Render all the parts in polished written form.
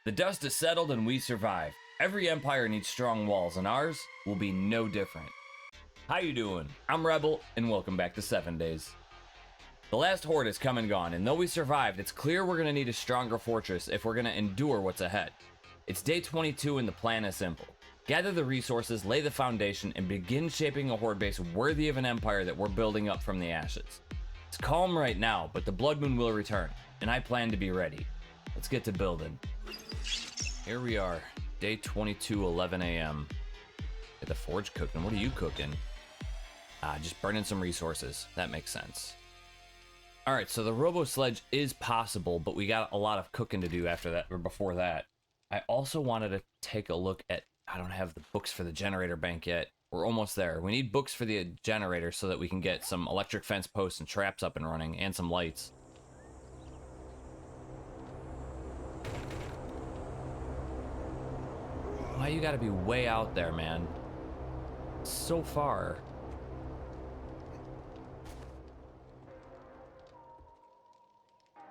The dust is settled and we survive. Every empire needs strong walls, and ours will be no different. How you doing? I'm Rebel, and welcome back to 7 Days. The last horde has come and gone, and though we survived, it's clear we're going to need a stronger fortress if we're going to endure what's ahead. It's day 22 and the plan is simple. Gather the resources, lay the foundation, and begin shaping a horde base worthy of an empire that we're building up from the ashes. It's calm right now, but the Blood Moon will return, and I plan to be ready. Let's get to building. Here we are, day 22, 11 a.m. Get the forge cooking. What are you cooking? Just burning some resources. That makes sense. Alright, so the robo sledge is possible, but we got a lot of cooking to do after that, or before that. I also wanted to take a look at, I don't have the books for the generator bank yet. We're almost there. We need books for the generator so that we can get some electric fence posts and traps up and running, and some lights. Why you gotta be way out there, man? So far.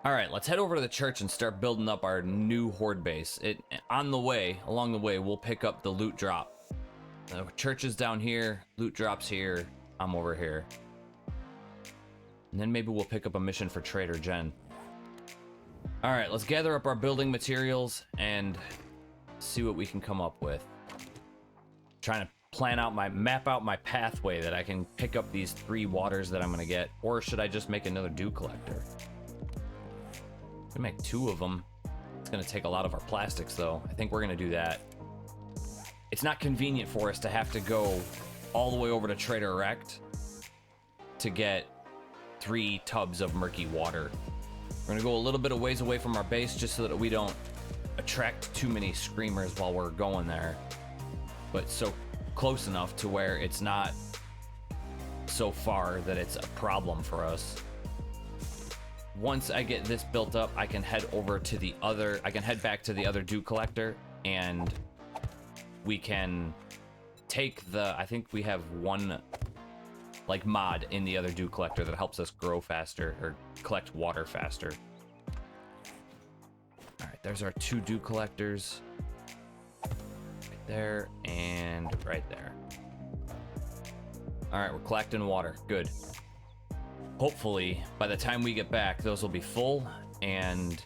Alright, let's head over to the church and start building up our new horde base. Along the way, we'll pick up the loot drop. The church is down here, loot drops here, I'm over here. And then maybe we'll pick up a mission for Trader Jen. Alright, let's gather up our building materials and see what we can come up with. Trying to map out my pathway that I can pick up these 3 waters that I'm gonna get. Or should I just make another dew collector? We make 2 of them. It's gonna take a lot of our plastics though. I think we're gonna do that. It's not convenient for us to have to go all the way over to Trader Rect to get 3 tubs of murky water. We're gonna go a little bit of ways away from our base just so that we don't attract too many screamers while we're going there, but so close enough to where it's not so far that it's a problem for us. Once I get this built up, I can head over to the other, I can head back to the other dew collector, and we can take the, I think we have one like mod in the other dew collector that helps us grow faster or collect water faster. Alright, there's our 2 dew collectors. Right there and right there. Alright, we're collecting water. Good. Hopefully, by the time we get back, those will be full and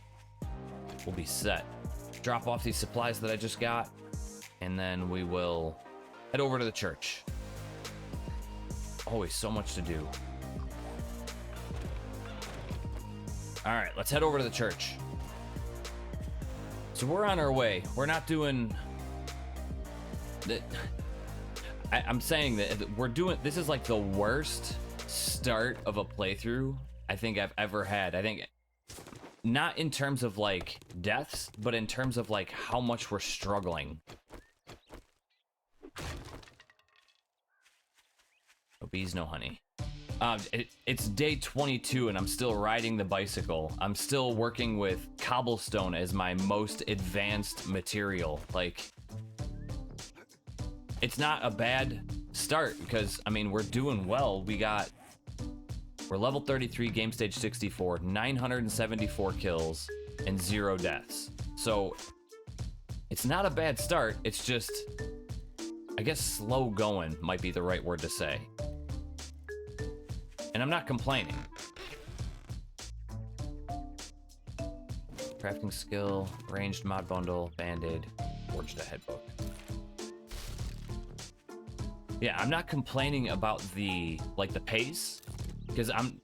we'll be set. Drop off these supplies that I just got, and then we will head over to the church. Always so much to do. Alright, let's head over to the church. So we're on our way. We're not doing... I'm saying that we're doing... This is like the worst start of a playthrough I think I've ever had. I think not in terms of like deaths, but in terms of like how much we're struggling. No bees, no honey. It's day 22 and I'm still riding the bicycle. I'm still working with cobblestone as my most advanced material. Like, it's not a bad start because, I mean, we're doing well. We're level 33, game stage 64, 974 kills, and 0 deaths. So, it's not a bad start. It's just, I guess slow going might be the right word to say. And I'm not complaining. Crafting skill, ranged mod bundle, band-aid, forged ahead book. Yeah, I'm not complaining about the pace, because I'm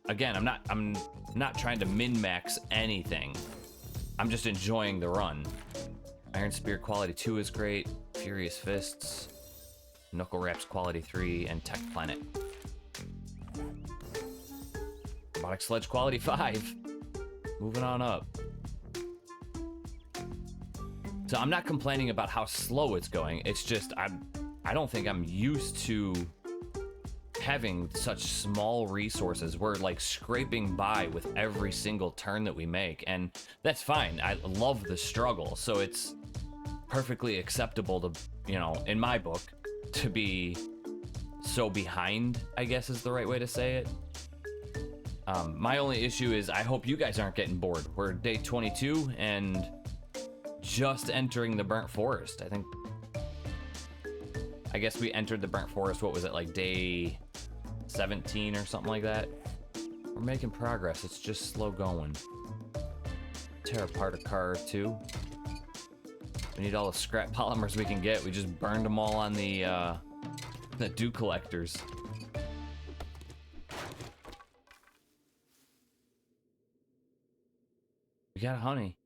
not trying to min-max anything. I'm just enjoying the run. Iron Spear quality 2 is great, Furious Fists, Knuckle Wraps quality 3, and Tech Planet. Robotic Sledge quality 5. Moving on up. So I'm not complaining about how slow it's going. It's just I don't think I'm used to having such small resources. We're like scraping by with every single turn that we make, and that's fine. I love the struggle, so it's perfectly acceptable to, you know, in my book, to be so behind, I guess is the right way to say it. My only issue is I hope you guys aren't getting bored. We're day 22 and just entering the burnt forest. I guess we entered the burnt forest, what was it, like day 17 or something like that? We're making progress, it's just slow going. Tear apart a car or two. We need all the scrap polymers we can get. We just burned them all on the dew collectors. We got honey.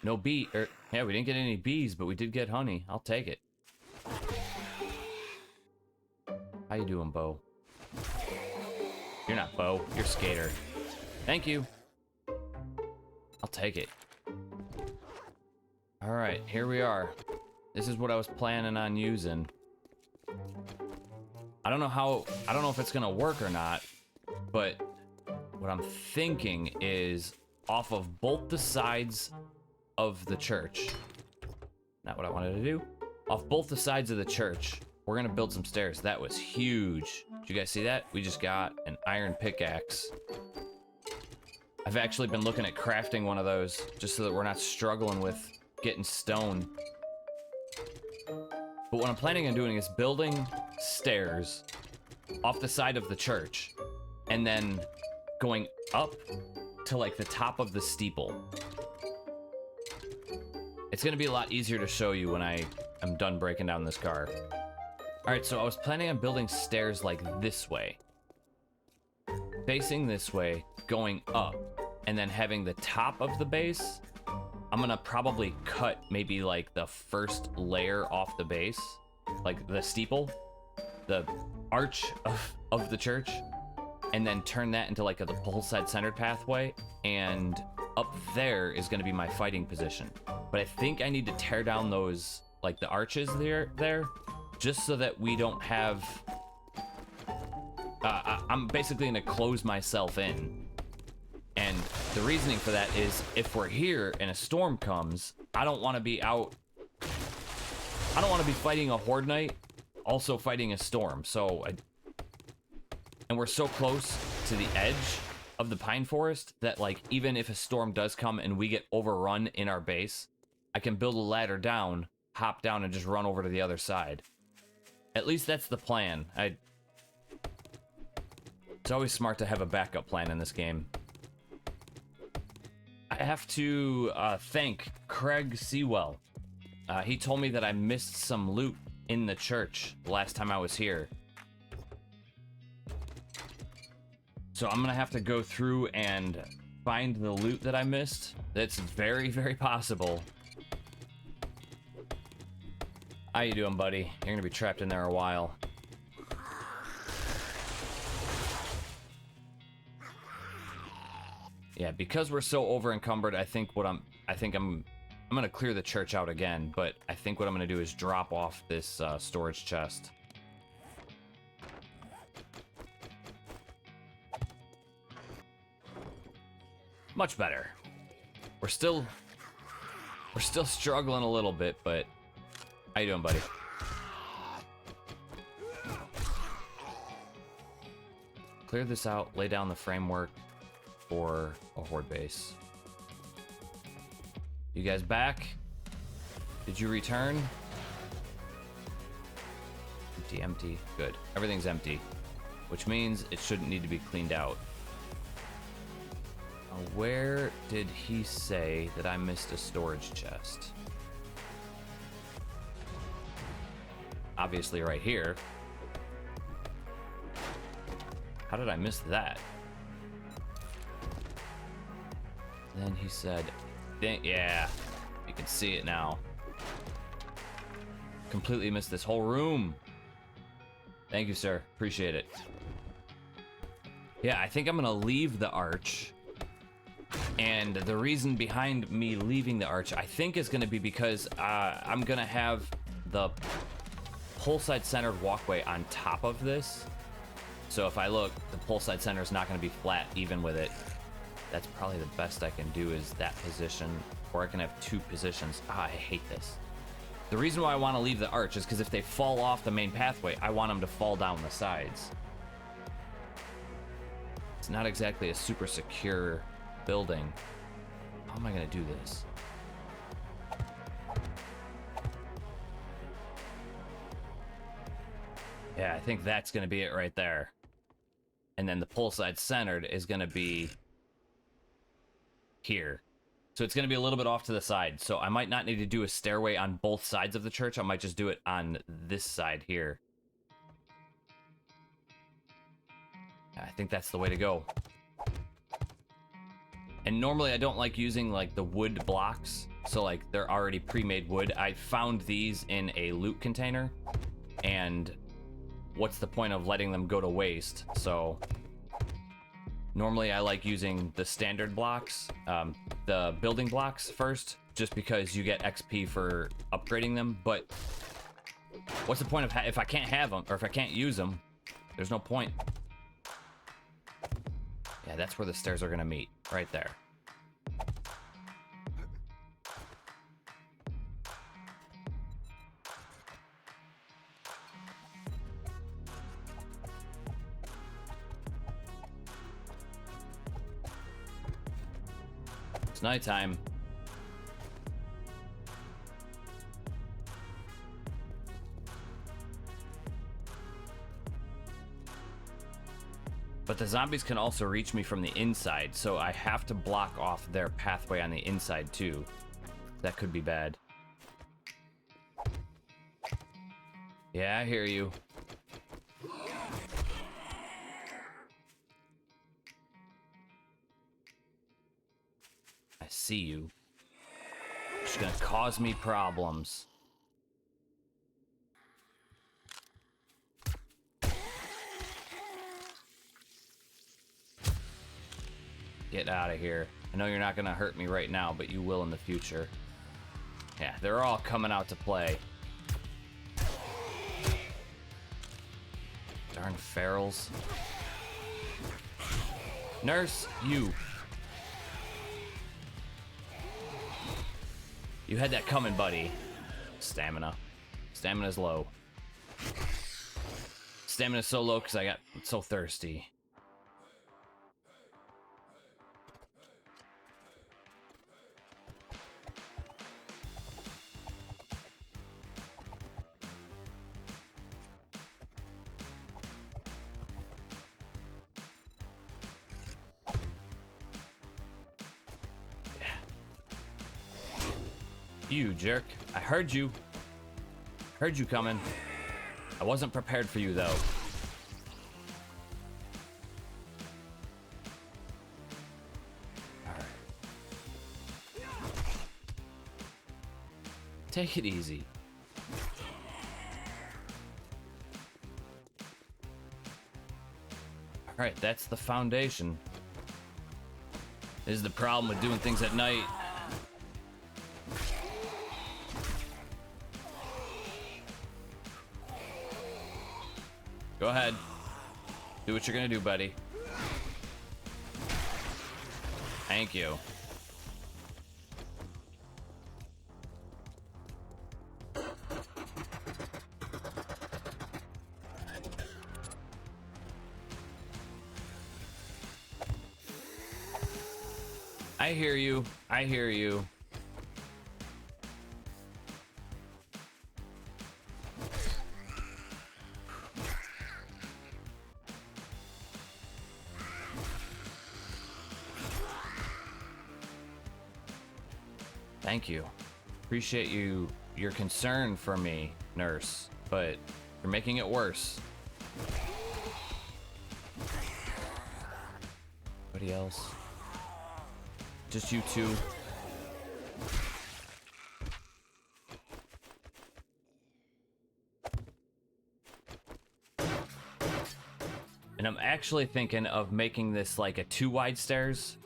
No bee, yeah, we didn't get any bees, but we did get honey. I'll take it. How you doing, Bo? You're not Bo, you're Skater. Thank you. I'll take it. All right, here we are. This is what I was planning on using. I don't know if it's gonna work or not, but what I'm thinking is off of both the sides of the church. Not what I wanted to do. Off both the sides of the church, we're gonna build some stairs. That was huge. Did you guys see that? We just got an iron pickaxe. I've actually been looking at crafting one of those just so that we're not struggling with getting stone. But what I'm planning on doing is building stairs off the side of the church and then going up to like the top of the steeple. It's gonna be a lot easier to show you when I am done breaking down this car. All right, so I was planning on building stairs like this way. Facing this way, going up, and then having the top of the base. I'm gonna probably cut maybe like the first layer off the base, like the steeple, the arch of the church, and then turn that into like a pole-side centered pathway, and up there is gonna be my fighting position. But I think I need to tear down those, like the arches there, just so that we don't have, I'm basically gonna close myself in. And the reasoning for that is if we're here and a storm comes, I don't want to be out. I don't want to be fighting a Horde Knight, also fighting a storm. And we're so close to the edge of the pine forest that like even if a storm does come and we get overrun in our base, I can build a ladder down, hop down, and just run over to the other side. At least that's the plan. It's always smart to have a backup plan in this game. I have to thank Craig Sewell. He told me that I missed some loot in the church the last time I was here. So I'm gonna have to go through and find the loot that I missed. That's very, very possible. How you doing, buddy? You're gonna be trapped in there a while. Yeah, because we're so over encumbered, I think I'm gonna clear the church out again, but I think what I'm gonna do is drop off this storage chest. Much better. We're still struggling a little bit, but how you doing, buddy? Clear this out, lay down the framework for a Horde base. You guys back? Did you return? Empty, empty. Good. Everything's empty, which means it shouldn't need to be cleaned out. Where did he say that I missed a storage chest? Obviously right here. How did I miss that? Then he said, yeah, you can see it now. Completely missed this whole room. Thank you, sir. Appreciate it. Yeah, I think I'm gonna leave the arch. And the reason behind me leaving the arch, I think, is gonna be because I'm gonna have the pole-side centered walkway on top of this. So if I look, the pole-side center is not gonna be flat even with it. That's probably the best I can do is that position, or I can have two positions. I hate this. The reason why I want to leave the arch is because if they fall off the main pathway, I want them to fall down the sides. It's not exactly a super secure building. How am I gonna do this? Yeah, I think that's gonna be it right there. And then the pole side centered is gonna be here. So it's gonna be a little bit off to the side. So I might not need to do a stairway on both sides of the church. I might just do it on this side here. I think that's the way to go. And normally I don't like using like the wood blocks. So like they're already pre-made wood. I found these in a loot container. And what's the point of letting them go to waste? So normally I like using the standard blocks, the building blocks first, just because you get XP for upgrading them. But what's the point of if I can't have them, or if I can't use them, there's no point. Yeah, that's where the stairs are gonna meet, right there. It's nighttime. But the zombies can also reach me from the inside, so I have to block off their pathway on the inside too. That could be bad. Yeah, I hear you. I see you. It's gonna cause me problems. Get out of here. I know you're not gonna hurt me right now, but you will in the future. Yeah, they're all coming out to play. Darn ferals. Nurse, you. You had that coming, buddy. Stamina. Stamina's low. Stamina's so low because I got so thirsty. You jerk. I heard you. Heard you coming. I wasn't prepared for you though. Alright. Take it easy. Alright, that's the foundation. This is the problem with doing things at night. Go ahead. Do what you're gonna do, buddy. Thank you. I hear you. I hear you. Thank you. Appreciate your concern for me, nurse, but you're making it worse. Anybody else? Just you two? And I'm actually thinking of making this like a 2 wide stairs.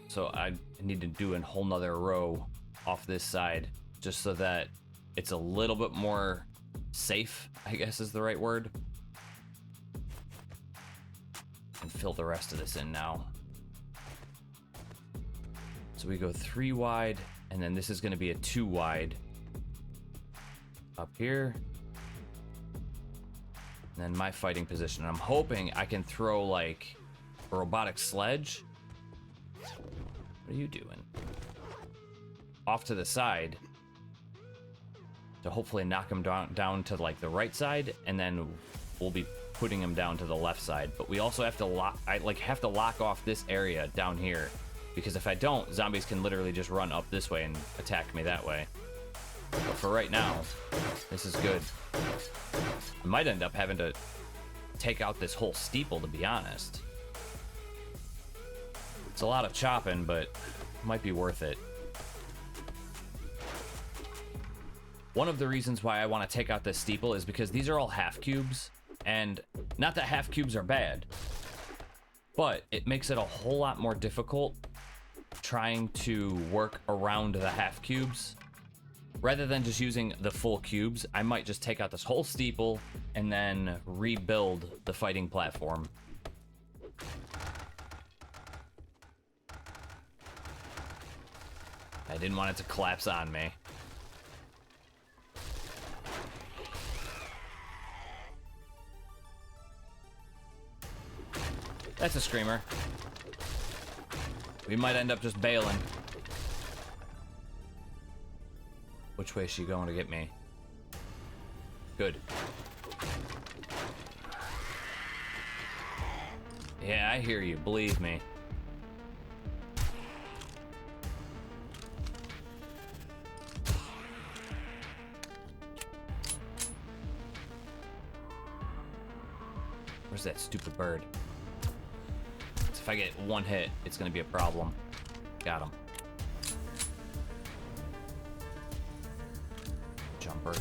So I need to do a whole nother row off this side just so that it's a little bit more safe, I guess is the right word. And fill the rest of this in now. So we go 3 wide, and then this is going to be a 2 wide up here. And then my fighting position. And I'm hoping I can throw like a robotic sledge. What are you doing? off to the side to hopefully knock him down to like the right side, and then we'll be putting him down to the left side. But we also have to have to lock off this area down here, because if I don't, zombies can literally just run up this way and attack me that way. But for right now, this is good. I might end up having to take out this whole steeple, to be honest. It's a lot of chopping, but it might be worth it. One of the reasons why I want to take out this steeple is because these are all half cubes, and not that half cubes are bad, but it makes it a whole lot more difficult trying to work around the half cubes. Rather than just using the full cubes, I might just take out this whole steeple and then rebuild the fighting platform. I didn't want it to collapse on me. That's a screamer. We might end up just bailing. Which way is she going to get me? Good. Yeah, I hear you, believe me. Where's that stupid bird? If I get one hit, it's gonna be a problem. Got him. Jumper.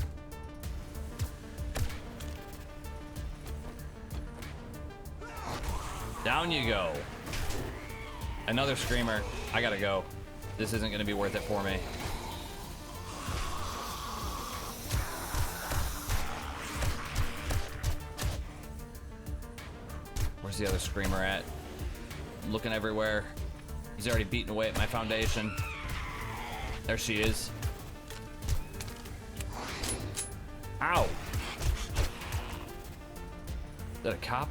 Down you go. Another screamer. I gotta go. This isn't gonna be worth it for me. Where's the other screamer at? Looking everywhere. He's already beaten away at my foundation. There she is. Ow! Is that a cop?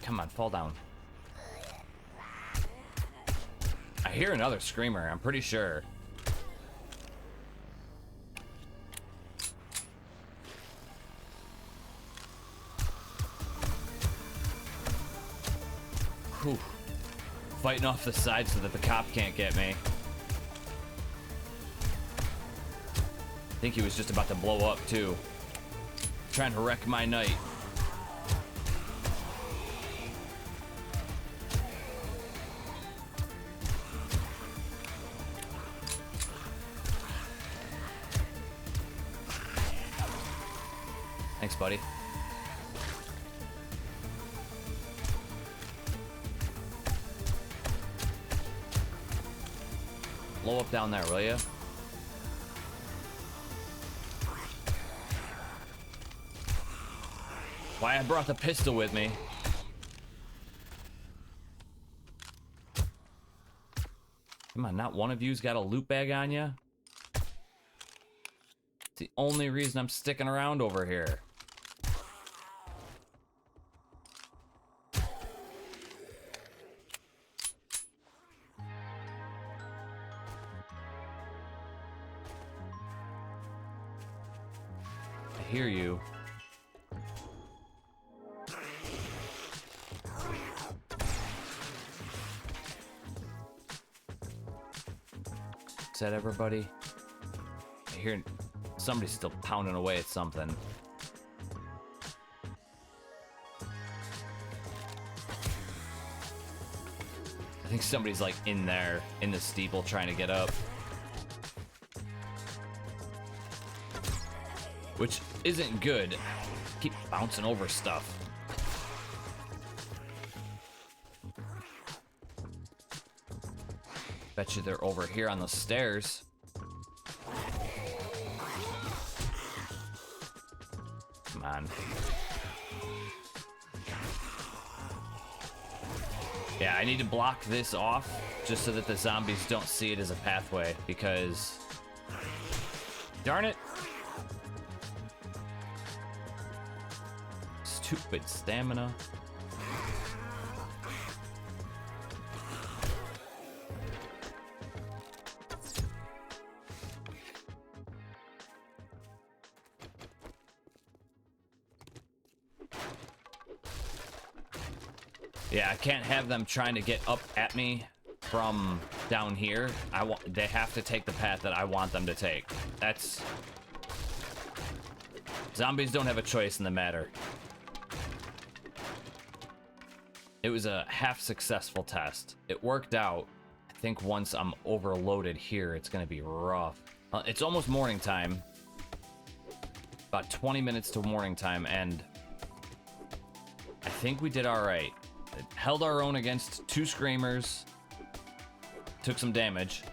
Come on, fall down. I hear another screamer, I'm pretty sure. Whew. Fighting off the side so that the cop can't get me. I think he was just about to blow up too. Trying to wreck my night. Thanks, buddy. Blow up down there, will ya? Why I brought the pistol with me. Come on, not one of you's got a loot bag on ya? It's the only reason I'm sticking around over here. Hear you. Is that everybody? I hear somebody's still pounding away at something. I think somebody's like in there, in the steeple, trying to get up. Which isn't good. Keep bouncing over stuff. Bet you they're over here on the stairs. Come on. Yeah, I need to block this off just so that the zombies don't see it as a pathway, because darn it. Stupid stamina. Yeah, I can't have them trying to get up at me from down here. They have to take the path that I want them to take. That's... Zombies don't have a choice in the matter. It was a half successful test. It worked out. I think once I'm overloaded here, it's gonna be rough. It's almost morning time. About 20 minutes to morning time, and I think we did all right. It held our own against 2 screamers. Took some damage.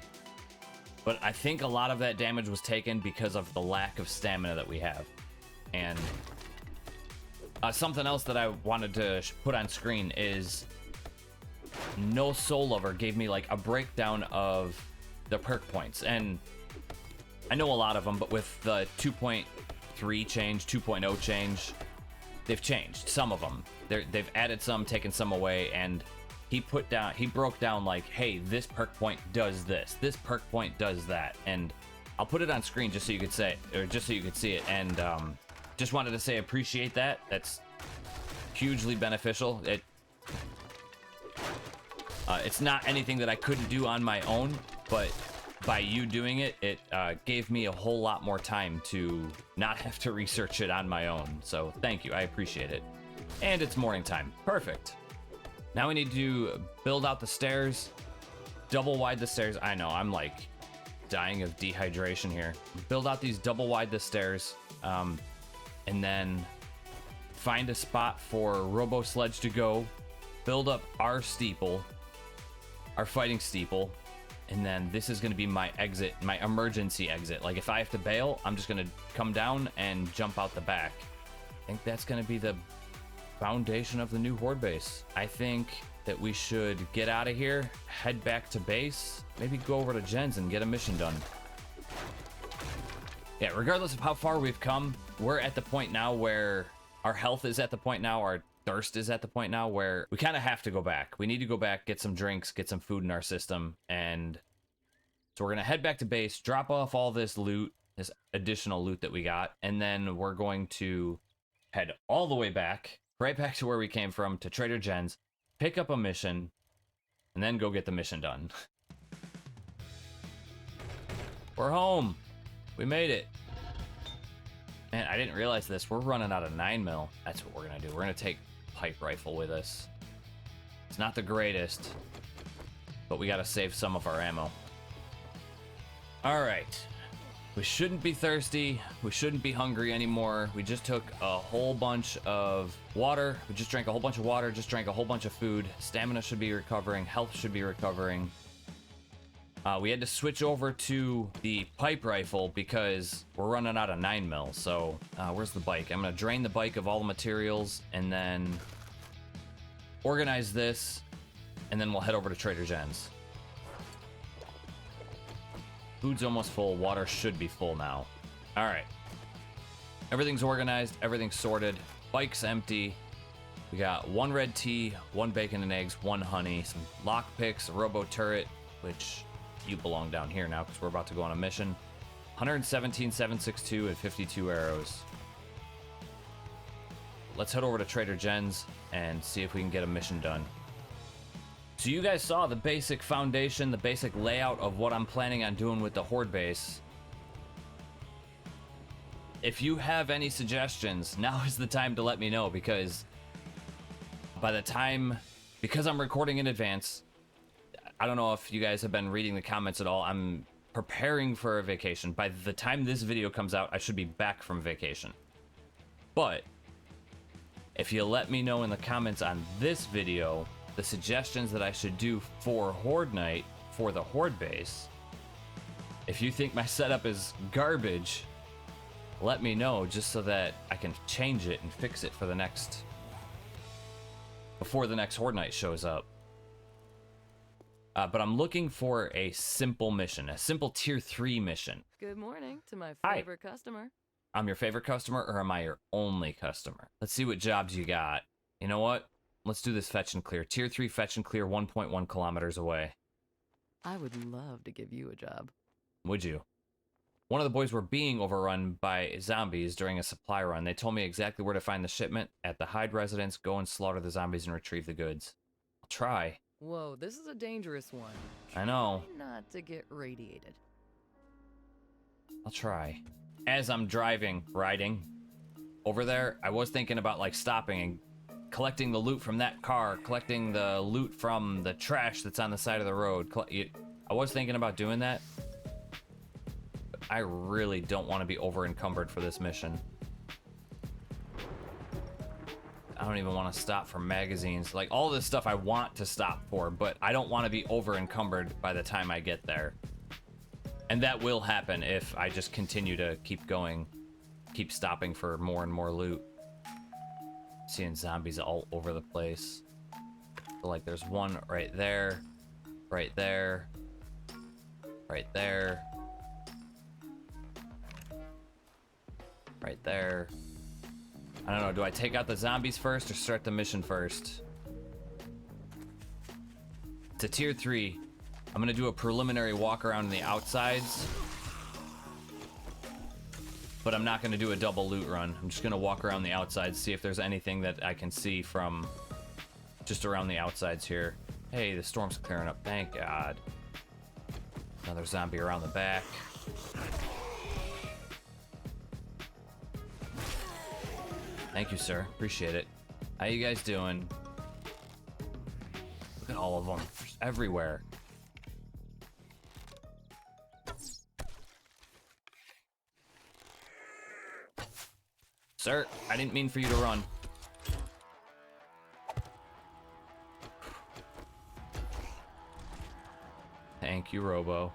But I think a lot of that damage was taken because of the lack of stamina that we have. And something else that I wanted to put on screen is No Soul Lover gave me like a breakdown of the perk points. And I know a lot of them, but with the 2.3 change, 2.0 change, they've changed some of them. They've added some, taken some away, and he broke down like, hey, this perk point does this perk point does that, and I'll put it on screen just so you could say, or just so you could see it. And just wanted to say appreciate that. That's hugely beneficial. It's not anything that I couldn't do on my own, but by you doing it, it gave me a whole lot more time to not have to research it on my own. So thank you, I appreciate it. And it's morning time. Perfect. Now we need to build out the stairs, double wide the stairs. I know, I'm like dying of dehydration here. Build out these double wide the stairs, and then find a spot for Robo Sledge to go, build up our steeple, our fighting steeple, and then this is going to be my exit, my emergency exit. Like if I have to bail, I'm just going to come down and jump out the back. I think that's going to be the foundation of the new Horde base. I think that we should get out of here, head back to base, maybe go over to Jen's and get a mission done. Yeah, regardless of how far we've come, we're at the point now where our health is at the point now, our thirst is at the point now where we kind of have to go back. We need to go back, get some drinks, get some food in our system, and so we're gonna head back to base, drop off all this loot, this additional loot that we got, and then we're going to head all the way back, right back to where we came from, to Trader Jen's, pick up a mission, and then go get the mission done. We're home. We made it. Man, I didn't realize this. We're running out of 9mm. That's what we're gonna do. We're gonna take pipe rifle with us. It's not the greatest, but we gotta save some of our ammo. All right. We shouldn't be thirsty. We shouldn't be hungry anymore. We just took a whole bunch of water. We just drank a whole bunch of water, just drank a whole bunch of food. Stamina should be recovering. Health should be recovering. We had to switch over to the pipe rifle because we're running out of 9mm. So where's the bike? I'm going to drain the bike of all the materials and then organize this, and then we'll head over to Trader Jen's. Food's almost full. Water should be full now. All right. Everything's organized. Everything's sorted. Bike's empty. We got 1 red tea, 1 bacon and eggs, 1 honey, some lockpicks, a robo turret, which you belong down here now because we're about to go on a mission. 117, 762, and 52 arrows. Let's head over to Trader Jen's and see if we can get a mission done. So you guys saw the basic foundation, the basic layout of what I'm planning on doing with the Horde base. If you have any suggestions, now is the time to let me know, because by the time, because I'm recording in advance, I don't know if you guys have been reading the comments at all. I'm preparing for a vacation. By the time this video comes out, I should be back from vacation. But if you let me know in the comments on this video the suggestions that I should do for Horde Night for the Horde base, if you think my setup is garbage, let me know just so that I can change it and fix it for the next, before the next Horde Night shows up. But I'm looking for a simple mission, a simple tier 3 mission. Good morning to my Hi. favorite customer. I'm your favorite customer, or am I your only customer? Let's see what jobs you got. You know what? Let's do this fetch and clear. Tier 3 fetch and clear 1.1 kilometers away. I would love to give you a job. Would you? One of the boys were being overrun by zombies during a supply run. They told me exactly where to find the shipment. At the Hyde residence, go and slaughter the zombies and retrieve the goods. I'll try. Whoa, this is a dangerous one. I know. Try not to get radiated. I'll try. As I'm riding over there, I was thinking about like stopping and collecting the loot from that car, collecting the loot from the trash that's on the side of the road. I was thinking about doing that. But I really don't want to be over encumbered for this mission. I don't even want to stop for magazines. Like, all this stuff I want to stop for, but I don't want to be over encumbered by the time I get there. And that will happen if I just continue to keep going, keep stopping for more and more loot. Seeing zombies all over the place. So, like, there's one right there, right there, right there, right there. I don't know, do I take out the zombies first or start the mission first? It's a tier 3. I'm gonna do a preliminary walk around in the outsides, but I'm not gonna do a double loot run. I'm just gonna walk around the outsides, see if there's anything that I can see from just around the outsides here. Hey, the storm's clearing up, thank God. Another zombie around the back. Thank you, sir, appreciate it. How you guys doing? Look at all of them, just everywhere. Sir, I didn't mean for you to run. Thank you, Robo.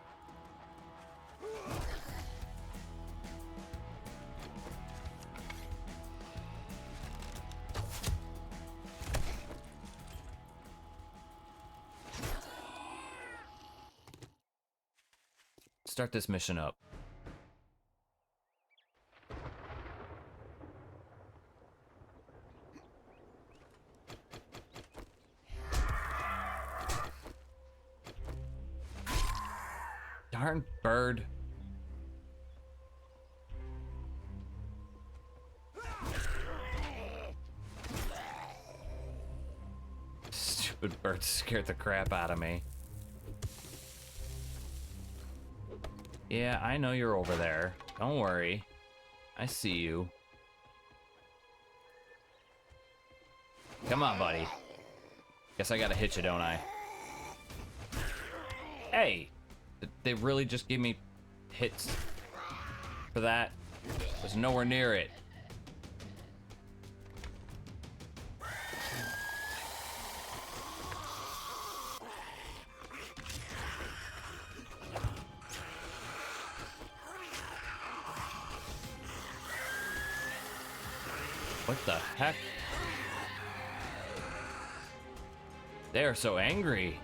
Start this mission up. Darn bird. Stupid bird scared the crap out of me. Yeah, I know you're over there. Don't worry. I see you. Come on, buddy. Guess I gotta hit you, don't I? Hey! They really just give me hits for that? Was nowhere near it. What the heck? They are so angry.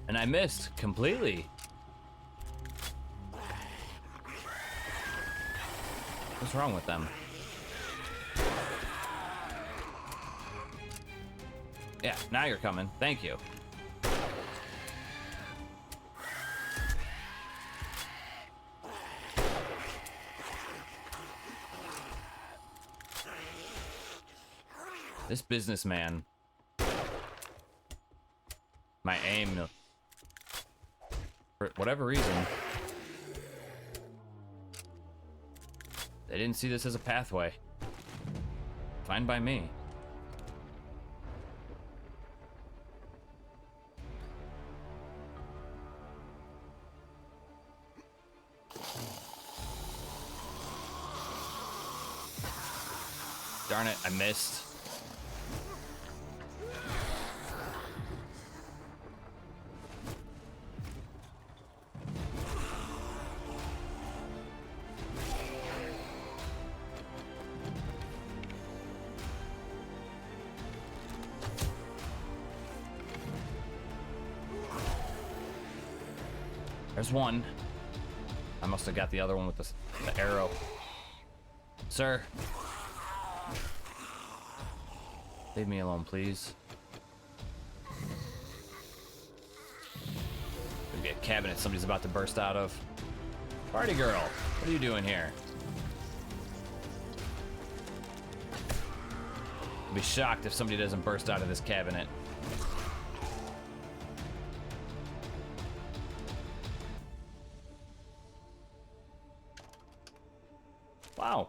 And I missed completely. What's wrong with them? Yeah, now you're coming. Thank you. This businessman. My aim, for whatever reason, they didn't see this as a pathway. Fine by me. Darn it, I missed. There's one. I must have got the other one with the arrow. Sir. Leave me alone, please. Maybe a cabinet somebody's about to burst out of. Party girl, what are you doing here? I'd be shocked if somebody doesn't burst out of this cabinet. Wow.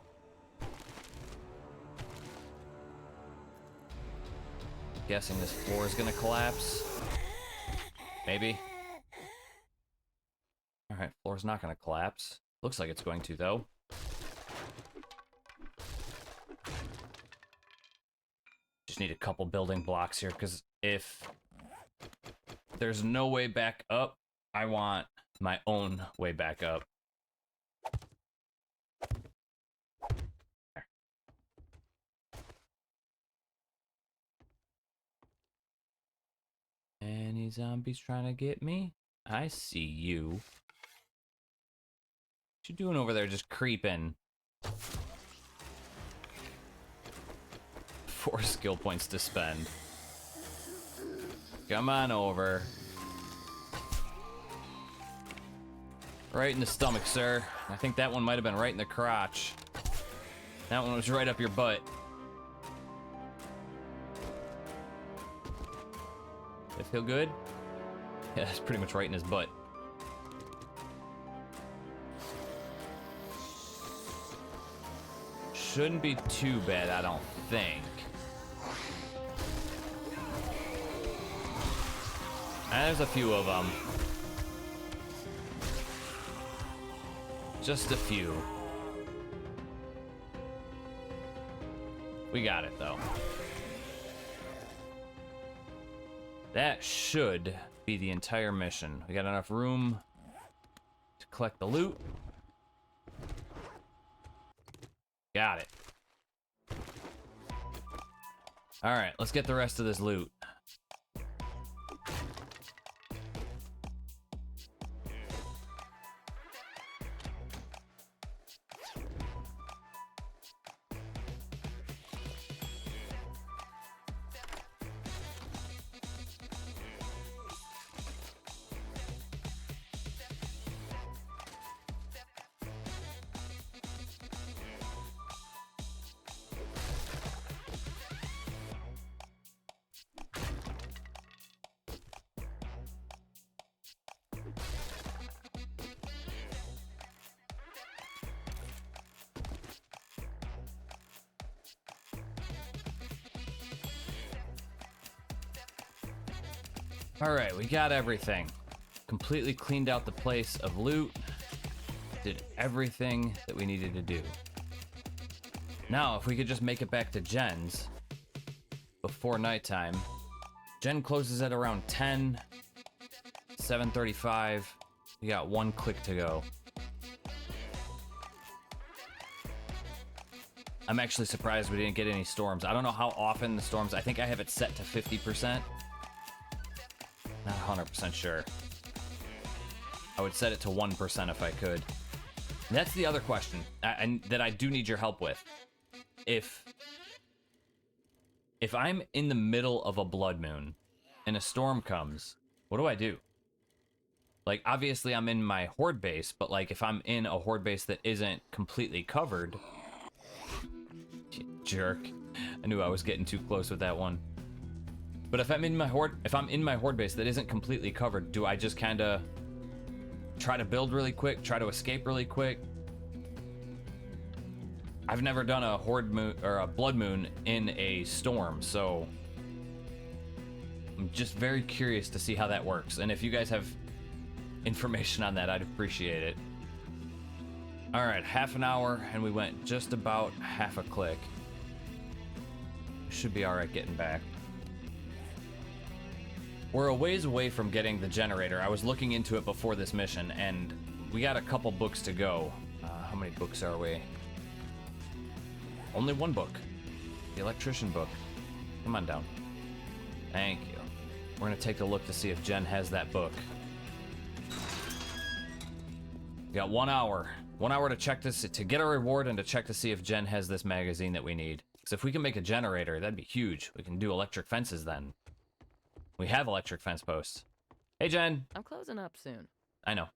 Guessing this floor is gonna collapse. Maybe. Alright, floor's not gonna collapse. Looks like it's going to, though. Just need a couple building blocks here, because if there's no way back up, I want my own way back up. Any zombies trying to get me? I see you. What you doing over there just creeping? 4 skill points to spend. Come on over. Right in the stomach, sir. I think that one might have been right in the crotch. That one was right up your butt. That feel good? Yeah, that's pretty much right in his butt. Shouldn't be too bad, I don't think. And there's a few of them. Just a few. We got it, though. That should be the entire mission. We got enough room to collect the loot. Got it. All right, let's get the rest of this loot. Alright, we got everything. Completely cleaned out the place of loot. Did everything that we needed to do. Now, if we could just make it back to Jen's before nighttime. Jen closes at around 10, 7:35. We got 1 click to go. I'm actually surprised we didn't get any storms. I don't know how often the storms, I think I have it set to 50%. Not 100% sure. I would set it to 1% if I could. And that's the other question that I do need your help with. If I'm in the middle of a blood moon and a storm comes, what do I do? Like, obviously I'm in my horde base, but like if I'm in a horde base that isn't completely covered... Jerk. I knew I was getting too close with that one. But if I'm in my horde base that isn't completely covered, do I just kind of try to build really quick, try to escape really quick? I've never done a horde moon or a blood moon in a storm, so I'm just very curious to see how that works. And if you guys have information on that, I'd appreciate it. All right, half an hour, and we went just about half a click. Should be all right getting back. We're a ways away from getting the generator. I was looking into it before this mission, and we got a couple books to go. How many books are we? Only 1 book. The electrician book. Come on down. Thank you. We're gonna take a look to see if Jen has that book. We got 1 hour. 1 hour to check this, to get a reward and to check to see if Jen has this magazine that we need. Because if we can make a generator, that'd be huge. We can do electric fences then. We have electric fence posts. Hey, Jen. I'm closing up soon. I know.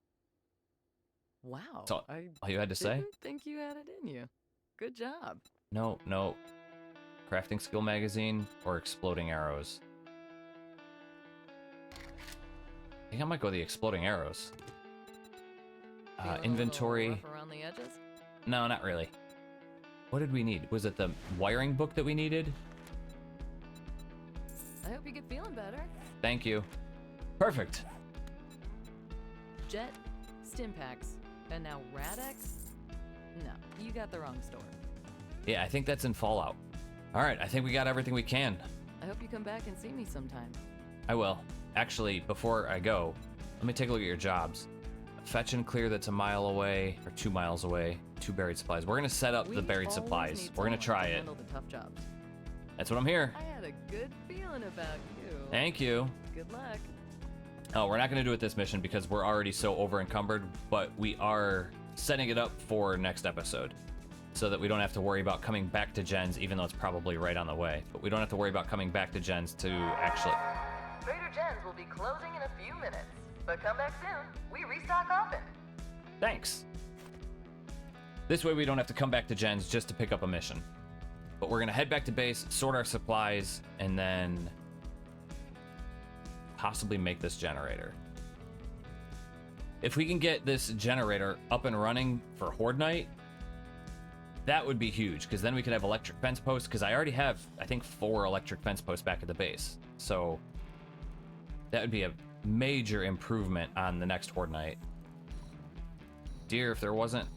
Wow. So, I all you had to say? didn't think you had it in you. Good job. No, no. Crafting skill magazine or exploding arrows? I think I might go the exploding arrows. Feeling a little Inventory. rough around the edges? No, not really. What did we need? Was it the wiring book that we needed? I hope you get feeling better. Thank you. Perfect. Jet, Stimpaks, and now Radex? No, you got the wrong store. Yeah, I think that's in Fallout. All right, I think we got everything we can. I hope you come back and see me sometime. I will. Actually, before I go, let me take a look at your jobs. Fetch and clear that's a mile away, or 2 miles away. 2 buried supplies. We're gonna set up the buried supplies. We're gonna try it. Handle the tough jobs. That's what I'm here. I had a good feeling about you. Thank you. Good luck. Oh, we're not gonna do it this mission because we're already so over encumbered, but we are setting it up for next episode so that we don't have to worry about coming back to Jen's, even though it's probably right on the way. But we don't have to worry about coming back to Jen's to actually... Trader Jen's will be closing in a few minutes, but come back soon. We restock often. Thanks. This way we don't have to come back to Jen's just to pick up a mission. But we're gonna head back to base, sort our supplies, and then possibly make this generator. If we can get this generator up and running for Horde Night, that would be huge, because then we could have electric fence posts, because I already have, I think, 4 electric fence posts back at the base. So that would be a major improvement on the next Horde Night. Deer, if there wasn't...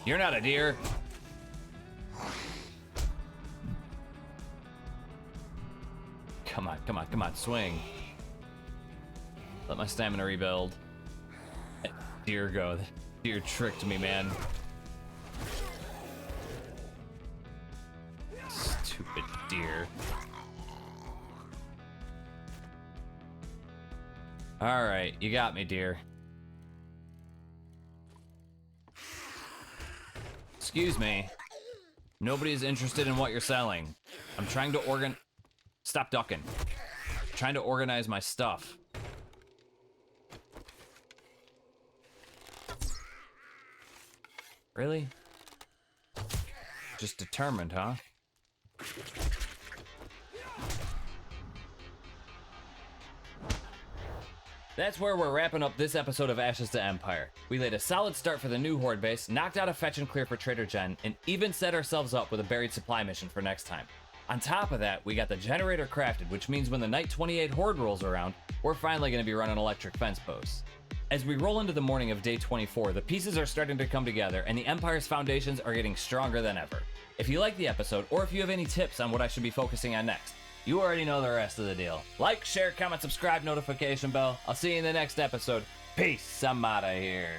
You're not a deer. Come on, come on, come on, swing. Let my stamina rebuild. Deer go. Deer tricked me, man. Stupid deer. Alright, you got me, deer. Excuse me. Nobody's interested in what you're selling. I'm trying to Stop ducking. I'm trying to organize my stuff. Really? Just determined, huh? That's where we're wrapping up this episode of Ashes to Empire. We laid a solid start for the new Horde base, knocked out a fetch and clear for Trader Jen, and even set ourselves up with a buried supply mission for next time. On top of that, we got the generator crafted, which means when the Night 28 Horde rolls around, we're finally going to be running electric fence posts. As we roll into the morning of day 24, the pieces are starting to come together, and the Empire's foundations are getting stronger than ever. If you like the episode, or if you have any tips on what I should be focusing on next, you already know the rest of the deal. Like, share, comment, subscribe, notification bell. I'll see you in the next episode. Peace. I'm out of here.